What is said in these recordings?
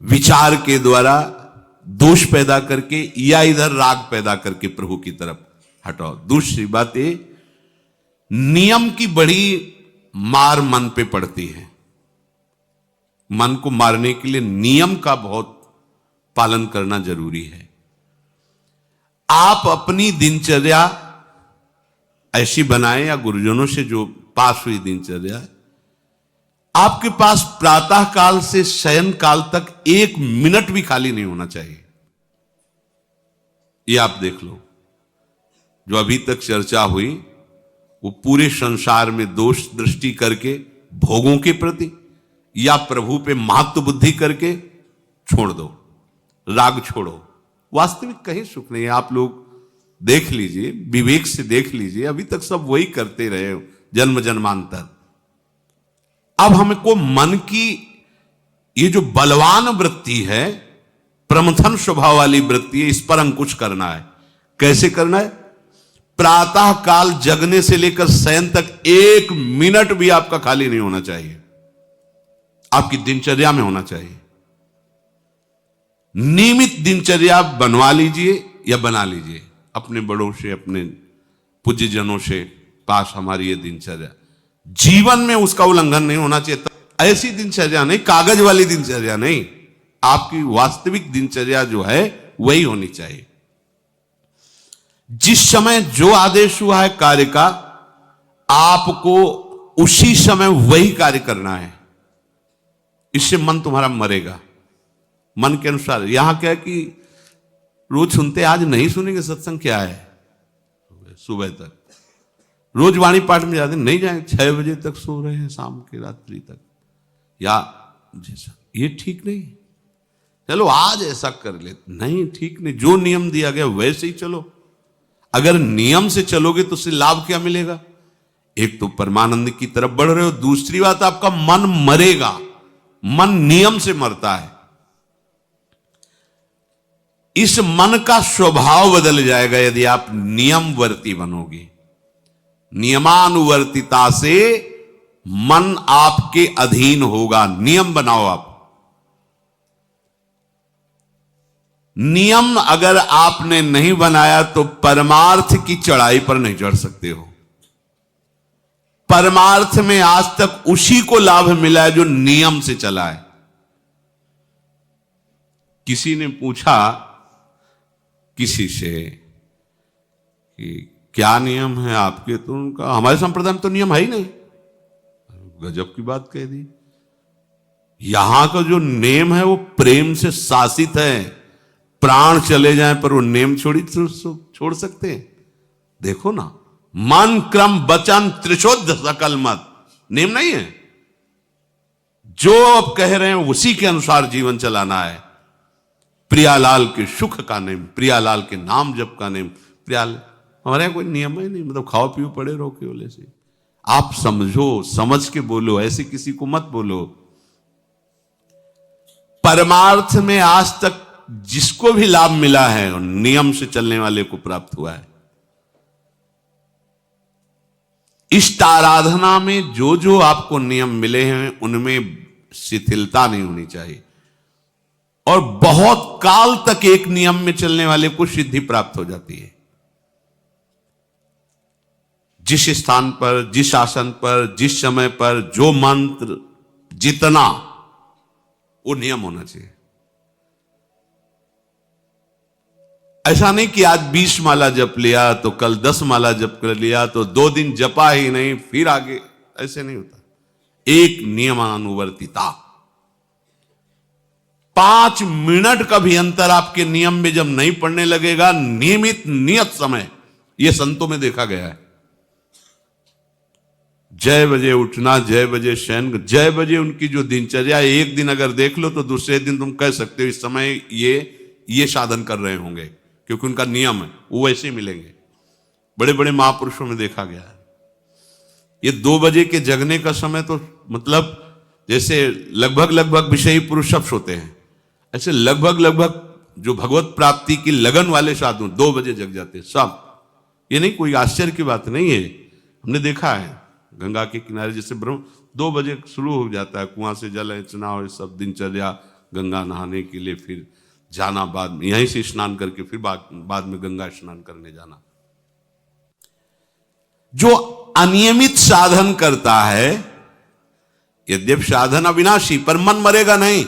विचार के द्वारा दोष पैदा करके या इधर राग पैदा करके प्रभु की तरफ हटाओ। दूसरी बात ये, नियम की बड़ी मार मन पे पड़ती है। मन को मारने के लिए नियम का बहुत पालन करना जरूरी है। आप अपनी दिनचर्या ऐसी बनाएं, या गुरुजनों से जो पास हुई दिनचर्या, आपके पास प्रातः काल से शयन काल तक 1 मिनट भी खाली नहीं होना चाहिए। ये आप देख लो, जो अभी तक चर्चा हुई वो पूरे संसार में दोष दृष्टि करके भोगों के प्रति या प्रभु पे महत्व बुद्धि करके छोड़ दो, राग छोड़ो। वास्तविक कहीं सुख नहीं है। आप लोग देख लीजिए, विवेक से देख लीजिए, अभी तक सब वही करते रहे हो जन्म जन्मांतर। अब हमको मन की ये जो बलवान वृत्ति है, प्रमथन स्वभाव वाली वृत्ति है, इस पर अंकुश करना है। कैसे करना है? प्रातः काल जगने से लेकर शयन तक 1 मिनट भी आपका खाली नहीं होना चाहिए, आपकी दिनचर्या में होना चाहिए। नियमित दिनचर्या बनवा लीजिए या बना लीजिए अपने बड़ों से, अपने पूज्यजनों से पास हमारी ये दिनचर्या, जीवन में उसका उल्लंघन नहीं होना चाहिए। ऐसी दिनचर्या नहीं, कागज वाली दिनचर्या नहीं, आपकी वास्तविक दिनचर्या जो है वही होनी चाहिए। जिस समय जो आदेश हुआ है कार्य का, आपको उसी समय वही कार्य करना है। इससे मन तुम्हारा मरेगा, मन के अनुसार। यहां क्या है कि रोज सुनते, आज नहीं सुनेंगे सत्संग, क्या है सुबह तक, रोज वाणी पाठ में जाते नहीं जाएंगे, 6 बजे तक सो रहे हैं, शाम की रात्रि तक, या जैसा, ये ठीक नहीं। चलो आज ऐसा कर ले, नहीं ठीक नहीं, जो नियम दिया गया वैसे ही चलो। अगर नियम से चलोगे तो उससे लाभ क्या मिलेगा? एक तो परमानंद की तरफ बढ़ रहे हो, दूसरी बात आपका मन मरेगा। मन नियम से मरता है। इस मन का स्वभाव बदल जाएगा यदि आप नियमवर्ती बनोगे। नियमानुवर्तिता से मन आपके अधीन होगा। नियम बनाओ आप। नियम अगर आपने नहीं बनाया तो परमार्थ की चढ़ाई पर नहीं चढ़ सकते हो। परमार्थ में आज तक उसी को लाभ मिला है जो नियम से चला है। किसी ने पूछा किसी से कि क्या नियम है आपके, तो उनका हमारे संप्रदाय में तो नियम है ही नहीं। गजब की बात कह दी। यहां का जो नेम है वो प्रेम से शासित है। प्राण चले जाएं पर वो नेम छोड़ सकते हैं? देखो ना, मन क्रम वचन त्रिशुद्ध सकल मत, नेम नहीं है। जो अब कह रहे हैं उसी के अनुसार जीवन चलाना है। प्रियालाल के सुख का नेम, प्रियालाल के नाम जप का नेम। प्रियालाल हमारे यहां कोई नियम ही नहीं, मतलब खाओ पियो पड़े रहो केवल से। आप समझो, समझ के बोलो, ऐसे किसी को मत बोलो। परमार्थ में आज तक जिसको भी लाभ मिला है नियम से चलने वाले को प्राप्त हुआ है। इष्ट आराधना में जो जो आपको नियम मिले हैं उनमें शिथिलता नहीं होनी चाहिए, और बहुत काल तक एक नियम में चलने वाले को सिद्धि प्राप्त हो जाती है। जिस स्थान पर, जिस आसन पर, जिस समय पर जो मंत्र जितना, वो नियम होना चाहिए। ऐसा नहीं कि आज 20 माला जप लिया तो कल 10 माला जप कर लिया तो 2 दिन जपा ही नहीं फिर आगे, ऐसे नहीं होता। एक नियमानुवर्तिता। 5 मिनट का भी अंतर आपके नियम में जब नहीं पड़ने लगेगा, नियमित नियत समय, यह संतों में देखा गया है। 6 बजे उठना, 6 बजे शयन, 6 बजे उनकी जो दिनचर्या, एक दिन अगर देख लो तो दूसरे दिन तुम कह सकते हो इस समय ये साधन कर रहे होंगे, क्योंकि उनका नियम है, वो वैसे ही मिलेंगे। बड़े बड़े महापुरुषों में देखा गया है। ये 2 बजे के जगने का समय तो मतलब जैसे लगभग विषयी पुरुष सब सोते हैं, ऐसे लगभग जो भगवत प्राप्ति की लगन वाले साधु 2 बजे जग जाते हैं सब। ये नहीं कोई आश्चर्य की बात नहीं है, हमने देखा है। गंगा के किनारे जैसे ब्रह्म 2 बजे शुरू हो जाता है, कुआं से जल अर्चना और सब दिनचर्या गंगा नहाने के लिए, फिर जाना बाद में, यहीं से स्नान करके फिर बाद में गंगा स्नान करने जाना। जो अनियमित साधन करता है, यद्यप साधन अविनाशी, पर मन मरेगा नहीं,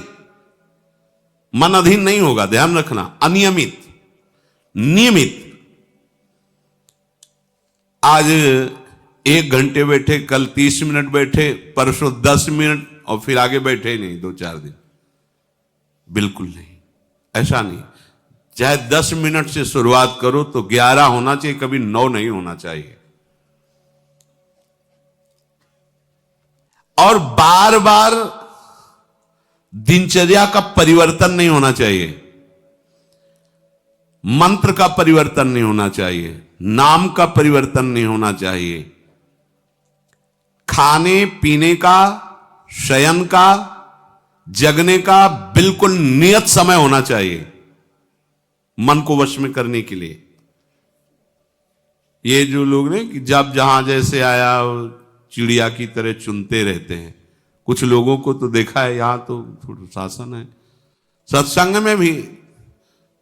मन अधीन नहीं होगा, ध्यान रखना। अनियमित, नियमित, आज 1 घंटे बैठे, कल 30 मिनट बैठे, परसों 10 मिनट, और फिर आगे बैठे ही नहीं 2-4 दिन, बिल्कुल नहीं, ऐसा नहीं। चाहे 10 मिनट से शुरुआत करो तो 11 होना चाहिए, कभी 9 नहीं होना चाहिए। और बार बार दिनचर्या का परिवर्तन नहीं होना चाहिए, मंत्र का परिवर्तन नहीं होना चाहिए, नाम का परिवर्तन नहीं होना चाहिए। खाने पीने का, शयन का, जगने का बिल्कुल नियत समय होना चाहिए मन को वश में करने के लिए। ये जो लोग ने कि जब जहां जैसे आया चिड़िया की तरह चुनते रहते हैं, कुछ लोगों को तो देखा है, यहां तो थोड़ा शासन है। सत्संग में भी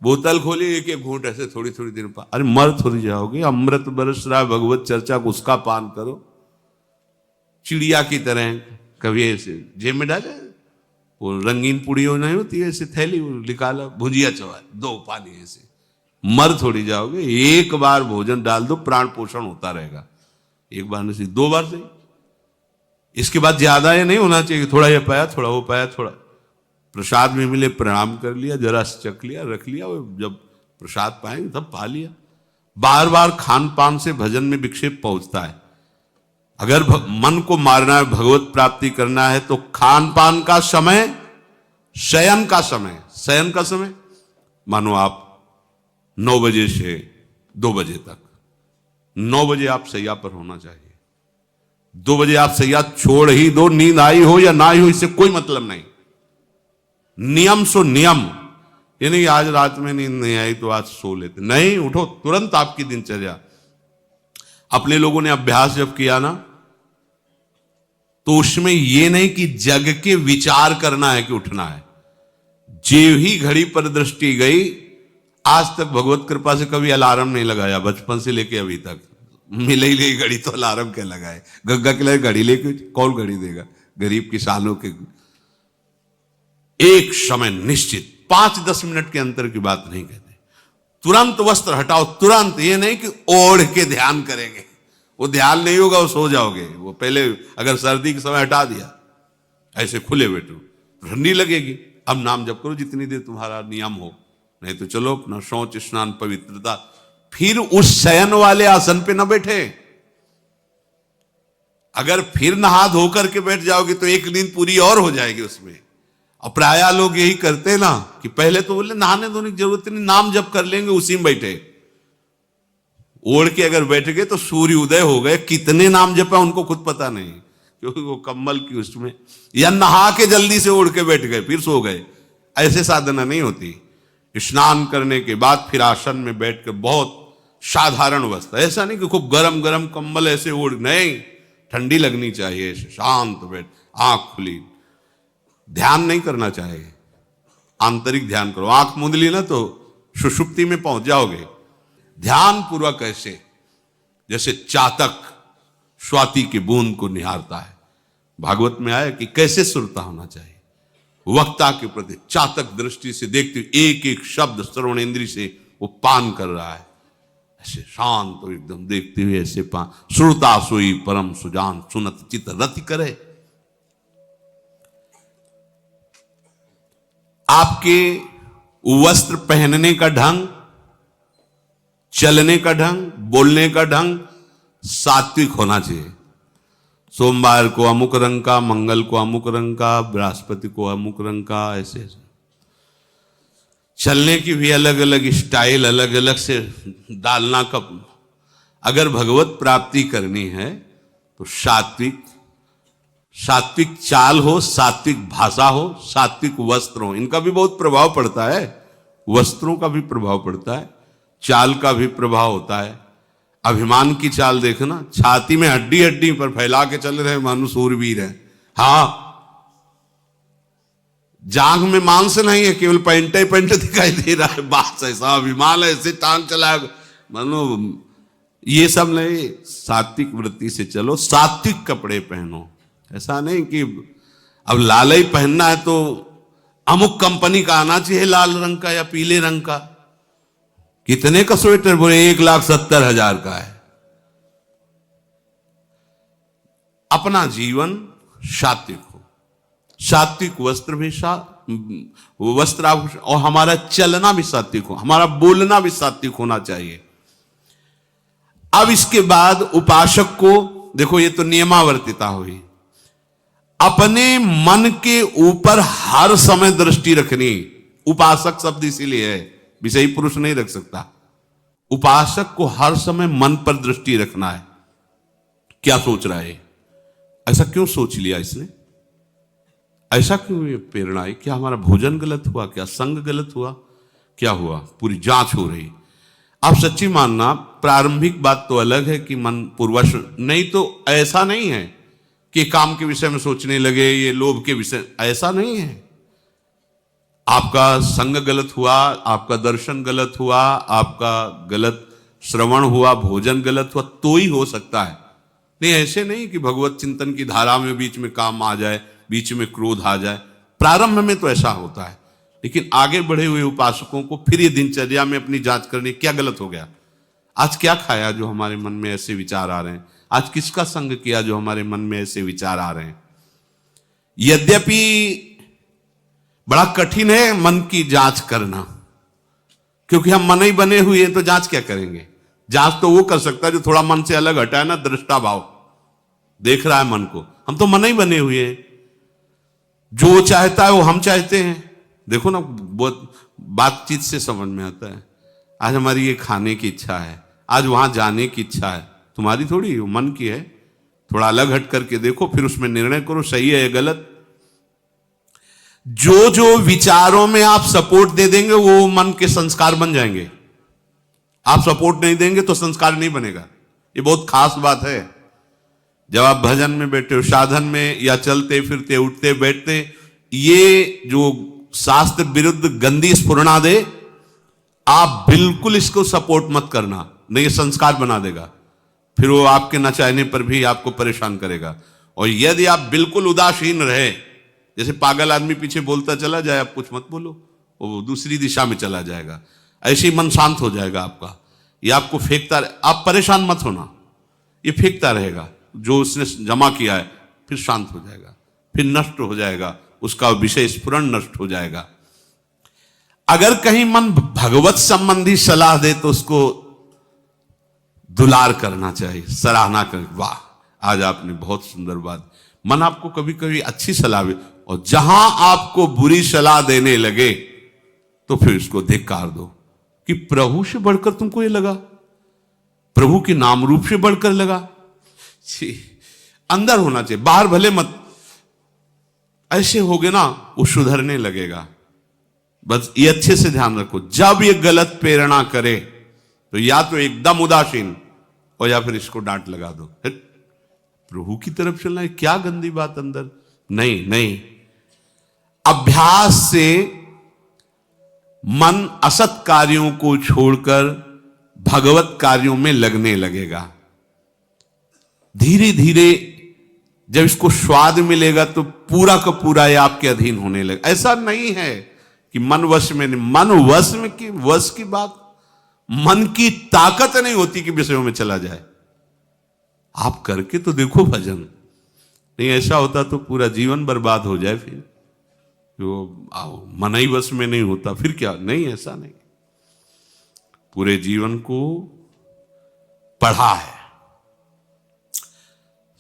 बोतल खोली, एक एक घूंट ऐसे थोड़ी थोड़ी देर पर, अरे मर थोड़ी जाओगे, अमृत बरस रहा है, भगवत चर्चा को उसका पान करो। चिड़िया की तरह कभी ऐसे जेब में डाले, वो रंगीन पुड़ियों नहीं होती है, ऐसे थैली निकाला, भुजिया चवा, 2 पानी, ऐसे मर थोड़ी जाओगे। एक बार भोजन डाल दो, प्राण पोषण होता रहेगा, एक बार नहीं 2 बार से। इसके बाद ज्यादा ये नहीं होना चाहिए, थोड़ा ये पाया, थोड़ा वो पाया, थोड़ा प्रसाद में मिले प्रणाम कर लिया, जरा चख लिया, रख लिया, जब प्रसाद पाएंगे तब पा लिया। बार बार खान पान से भजन में विक्षेप पहुंचता है। अगर मन को मारना है, भगवत प्राप्ति करना है, तो खान पान का समय, शयन का समय, शयन का समय मानो आप 9 बजे से 2 बजे तक, 9 बजे आप सैया पर होना चाहिए। 2 बजे आप सैया छोड़ ही दो, नींद आई हो या ना आई हो, इससे कोई मतलब नहीं। नियम सो नियम, ये नहीं आज रात में नींद नहीं आई तो आज सो लेते, नहीं, उठो तुरंत। आपकी दिनचर्या, अपने लोगों ने अभ्यास जब किया ना, तो उसमें यह नहीं कि जग के विचार करना है कि उठना है। जेव ही घड़ी पर दृष्टि गई, आज तक भगवत कृपा से कभी अलार्म नहीं लगाया, बचपन से लेके अभी तक। मिले ही नहीं घड़ी तो अलार्म क्या लगाए, गंगा के लिए घड़ी लेके कौन घड़ी देगा, गरीब किसानों के। एक समय निश्चित, 5-10 मिनट के अंतर की बात नहीं कहते, तुरंत वस्त्र हटाओ, तुरंत। ये नहीं कि ओढ़ के ध्यान करेंगे, वो ध्यान नहीं होगा, वो सो जाओगे। वो पहले अगर सर्दी के समय हटा दिया, ऐसे खुले बैठो, ठंडी लगेगी। अब नाम जप करो जितनी देर तुम्हारा नियम हो, नहीं तो चलो अपना शौच स्नान पवित्रता। फिर उस शयन वाले आसन पे न बैठे। अगर फिर नहा धो करके बैठ जाओगे तो एक नींद पूरी और हो जाएगी उसमें। और प्राय लोग यही करते ना कि पहले तो बोले नहाने धोने की जरूरत नहीं, नाम जप कर लेंगे, उसी में बैठे। ओढ़ के अगर बैठ गए तो सूर्य उदय हो गए, कितने नाम जपा उनको खुद पता नहीं, क्योंकि वो कम्बल की उसमें, या नहा के जल्दी से ओढ़ के बैठ गए फिर सो गए। ऐसे साधना नहीं होती। स्नान करने के बाद फिर आसन में बैठ कर बहुत साधारण अवस्था, ऐसा नहीं कि खूब गरम गरम कंबल ऐसे ओढ़, नहीं, ठंडी लगनी चाहिए, शांत बैठ, आंख खुली। ध्यान नहीं करना चाहिए, आंतरिक ध्यान करो। आंख मूंद ली ना तो सुषुप्ति में पहुंच जाओगे। ध्यान पूर्वक ऐसे, जैसे चातक स्वाति की बूंद को निहारता है। भागवत में आया कि कैसे सुरता होना चाहिए, वक्ता के प्रति चातक दृष्टि से देखते हुए एक एक शब्द श्रवणेंद्री से वो पान कर रहा है, ऐसे शांत तो एकदम देखते हुए ऐसे पान। श्रुता सोई परम सुजान, सुनत चित रति करे। आपके वस्त्र पहनने का ढंग, चलने का ढंग, बोलने का ढंग सात्विक होना चाहिए। सोमवार को अमुक रंग का, मंगल को अमुक रंग का, बृहस्पति को अमुक रंग का, ऐसे ऐसे। चलने की भी अलग अलग स्टाइल, अलग अलग से डालना का। अगर भगवत प्राप्ति करनी है तो सात्विक चाल हो, सात्विक भाषा हो, सात्विक वस्त्र हो। इनका भी बहुत प्रभाव पड़ता है, वस्त्रों का भी प्रभाव पड़ता है, चाल का भी प्रभाव होता है। अभिमान की चाल देखना, छाती में हड्डी हड्डी पर फैला के चल रहे मानो सूरवीर है। हाँ, जांघ में मांस नहीं है, केवल पैंट ही पैंट दिखाई दे रहा है, बात ऐसा विमाल ऐसे टांग चला, मानो ये सब नहीं। सात्विक वृत्ति से चलो, सात्विक कपड़े पहनो। ऐसा नहीं कि अब लाल ही पहनना है तो अमुक कंपनी का आना चाहिए, लाल रंग का या पीले रंग का। कितने का स्वेटर? बोले 1,70,000 का है। अपना जीवन सात्विक हो, सात्विक वस्त्र भी वस्त्र और हमारा चलना भी सात्विक हो, हमारा बोलना भी सात्विक होना चाहिए। अब इसके बाद उपासक को देखो, ये तो नियमावर्तिता हुई। अपने मन के ऊपर हर समय दृष्टि रखनी। उपासक शब्द इसीलिए है, विषयी पुरुष नहीं रख सकता। उपासक को हर समय मन पर दृष्टि रखना है। क्या सोच रहा है, ऐसा क्यों सोच लिया इसने, ऐसा क्यों ये प्रेरणा आई? क्या हमारा भोजन गलत हुआ, क्या संग गलत हुआ, क्या हुआ? पूरी जांच हो रही। आप सच्ची मानना, प्रारंभिक बात तो अलग है कि मन पूर्वश, नहीं तो ऐसा नहीं है कि काम के विषय में सोचने लगे, ये लोभ के विषय, ऐसा नहीं है। आपका संग गलत हुआ, आपका दर्शन गलत हुआ, आपका गलत श्रवण हुआ, भोजन गलत हुआ, तो ही हो सकता है। नहीं, ऐसे नहीं कि भगवत चिंतन की धारा में बीच में काम आ जाए, बीच में क्रोध आ जाए। प्रारंभ में तो ऐसा होता है, लेकिन आगे बढ़े हुए उपासकों को फिर ये दिनचर्या में अपनी जांच करनी, क्या गलत हो गया, आज क्या खाया जो हमारे मन में ऐसे विचार आ रहे हैं, आज किसका संग किया जो हमारे मन में ऐसे विचार आ रहे हैं। यद्यपि बड़ा कठिन है मन की जांच करना, क्योंकि हम मन ही बने हुए हैं, तो जांच क्या करेंगे? जांच तो वो कर सकता है जो थोड़ा मन से अलग हटा है ना, दृष्टा भाव देख रहा है मन को। हम तो मन ही बने हुए हैं, जो चाहता है वो हम चाहते हैं। देखो ना, बहुत बातचीत से समझ में आता है। आज हमारी ये खाने की इच्छा है, आज वहां जाने की इच्छा है, तुम्हारी थोड़ी, वो मन की है। थोड़ा अलग हट करके देखो, फिर उसमें निर्णय करो, सही है या गलत। जो जो विचारों में आप सपोर्ट दे देंगे वो मन के संस्कार बन जाएंगे। आप सपोर्ट नहीं देंगे तो संस्कार नहीं बनेगा। ये बहुत खास बात है। जब आप भजन में बैठे हो, साधन में, या चलते फिरते उठते बैठते, ये जो शास्त्र विरुद्ध गंदी स्फुरणा दे, आप बिल्कुल इसको सपोर्ट मत करना, नहीं ये संस्कार बना देगा। फिर वो आपके न चाहने पर भी आपको परेशान करेगा। और यदि आप बिल्कुल उदासीन रहे, जैसे पागल आदमी पीछे बोलता चला जाए, आप कुछ मत बोलो, वो दूसरी दिशा में चला जाएगा, ऐसे ही मन शांत हो जाएगा आपका। ये आपको फेंकता, आप परेशान मत होना, ये फेंकता रहेगा जो उसने जमा किया है, फिर शांत हो जाएगा, फिर नष्ट हो जाएगा, उसका विषय स्फुरण नष्ट हो जाएगा। अगर कहीं मन भगवत संबंधी सलाह दे तो उसको दुलार करना चाहिए, सराहना कर, वाह आज आपने बहुत सुंदर बात। मन आपको कभी कभी अच्छी सलाह दे, और जहां आपको बुरी सलाह देने लगे तो फिर उसको धिक्कार दो कि प्रभु से बढ़कर तुमको ये लगा, प्रभु के नाम रूप से बढ़कर लगा। अंदर होना चाहिए, बाहर भले मत। ऐसे होगे ना, वो सुधरने लगेगा। बस ये अच्छे से ध्यान रखो, जब ये गलत प्रेरणा करे तो या तो एकदम उदासीन, और या फिर इसको डांट लगा दो, प्रभु की तरफ चलना है, क्या गंदी बात अंदर। नहीं नहीं, अभ्यास से मन असत कार्यों को छोड़कर भगवत कार्यों में लगने लगेगा। धीरे धीरे जब इसको स्वाद मिलेगा तो पूरा का पूरा ये आपके अधीन होने लगेगा। ऐसा नहीं है कि मन वश में नहीं, मन वश में की वश की बात, मन की ताकत नहीं होती कि विषयों में चला जाए। आप करके तो देखो भजन, नहीं ऐसा होता तो पूरा जीवन बर्बाद हो जाए। फिर जो मन ही वश में नहीं होता फिर क्या? नहीं, ऐसा नहीं। पूरे जीवन को पढ़ा है।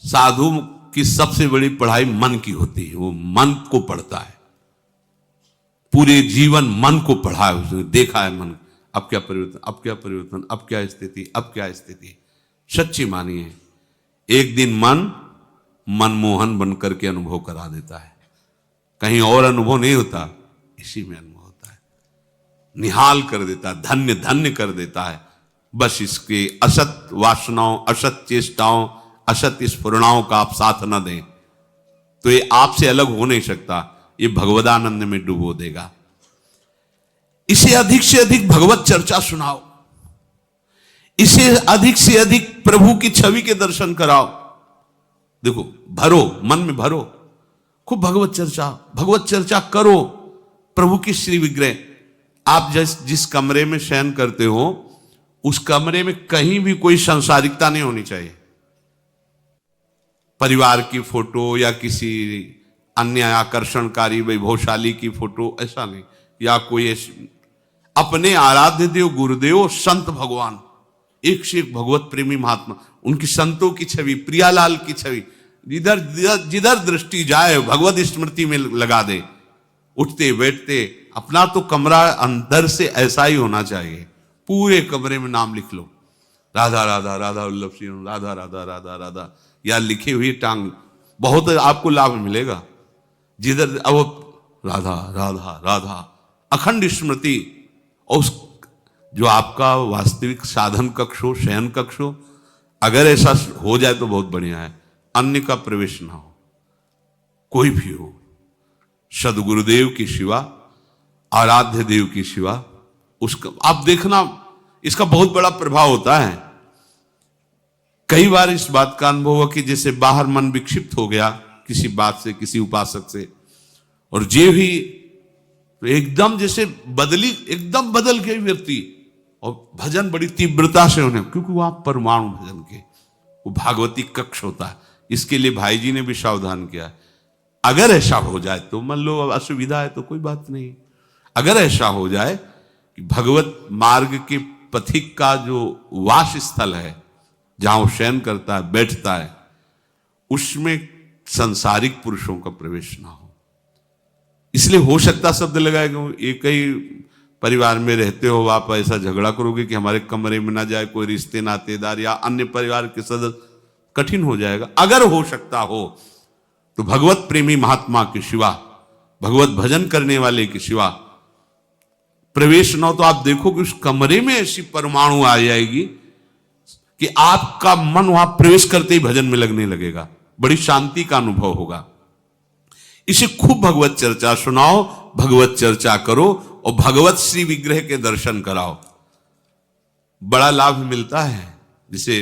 साधु की सबसे बड़ी पढ़ाई मन की होती है, वो मन को पढ़ता है, पूरे जीवन मन को पढ़ा है, उसने देखा है मन, अब क्या परिवर्तन, अब क्या परिवर्तन, अब क्या स्थिति, अब क्या स्थिति। सच्ची मानिए, एक दिन मन मनमोहन बनकर के अनुभव करा देता है। कहीं और अनुभव नहीं होता, इसी में अनुभव होता है। निहाल कर देता है, धन्य धन्य कर देता है। बस इसके असत वासनाओं, असत चेष्टाओं, असत स्फुरणाओं का आप साथ न दें तो ये आपसे अलग हो नहीं सकता। ये भगवदानंद में डुबो देगा। इसे अधिक से अधिक भगवत चर्चा सुनाओ, इसे अधिक से अधिक प्रभु की छवि के दर्शन कराओ। देखो, भरो, मन में भरो, खूब भगवत चर्चा करो। प्रभु की श्री विग्रह, आप जिस कमरे में शयन करते हो उस कमरे में कहीं भी कोई सांसारिकता नहीं होनी चाहिए। परिवार की फोटो या किसी अन्य आकर्षणकारी वैभवशाली की फोटो, ऐसा नहीं, या कोई अपने आराध्य देव गुरुदेव संत भगवान, एक से एक भगवत प्रेमी महात्मा, उनकी संतों की छवि, प्रियालाल की छवि, जिधर दृष्टि जाए भगवत स्मृति में लगा दे। उठते बैठते अपना तो कमरा अंदर से ऐसा ही होना चाहिए, पूरे कमरे में नाम लिख लो, राधा राधा राधा वल्लभ सिंह, राधा राधा राधा राधा, या लिखी हुई टांग, बहुत आपको लाभ मिलेगा। जिधर अब राधा राधा राधा, अखंड स्मृति। और उस जो आपका वास्तविक साधन कक्ष हो, शयन कक्ष हो, अगर ऐसा हो जाए तो बहुत बढ़िया है। अन्य का प्रवेश ना हो, कोई भी हो, सदगुरुदेव की शिवा, आराध्य देव की शिवा, उसका आप देखना, इसका बहुत बड़ा प्रभाव होता है। कई बार इस बात का अनुभव हुआ कि जैसे बाहर मन विक्षिप्त हो गया किसी बात से, किसी उपासक से, और जे भी एकदम जैसे एकदम बदल गए व्यक्ति, और भजन बड़ी तीव्रता से होने, क्योंकि वहां परमाणु भजन के वो भागवती कक्ष होता है। इसके लिए भाई जी ने भी सावधान किया, अगर ऐसा हो जाए तो, मान लो असुविधा है तो कोई बात नहीं, अगर ऐसा हो जाए कि भगवत मार्ग के पथिक का जो वास स्थल है, जहां वो शयन करता है, बैठता है, उसमें सांसारिक पुरुषों का प्रवेश ना हो। इसलिए हो सकता शब्द लगाएगा, एक ही परिवार में रहते हो, आप ऐसा झगड़ा करोगे कि हमारे कमरे में ना जाए कोई रिश्ते नातेदार या अन्य परिवार के सदस्य, कठिन हो जाएगा। अगर हो सकता हो तो भगवत प्रेमी महात्मा के शिवा, भगवत भजन करने वाले के शिवा प्रवेश न हो, तो आप देखो कि उस कमरे में ऐसी परमाणु आ जाएगी कि आपका मन वहां प्रवेश करते ही भजन में लगने लगेगा, बड़ी शांति का अनुभव होगा। इसे खूब भगवत चर्चा सुनाओ, भगवत चर्चा करो, और भगवत श्री विग्रह के दर्शन कराओ, बड़ा लाभ मिलता है। जिसे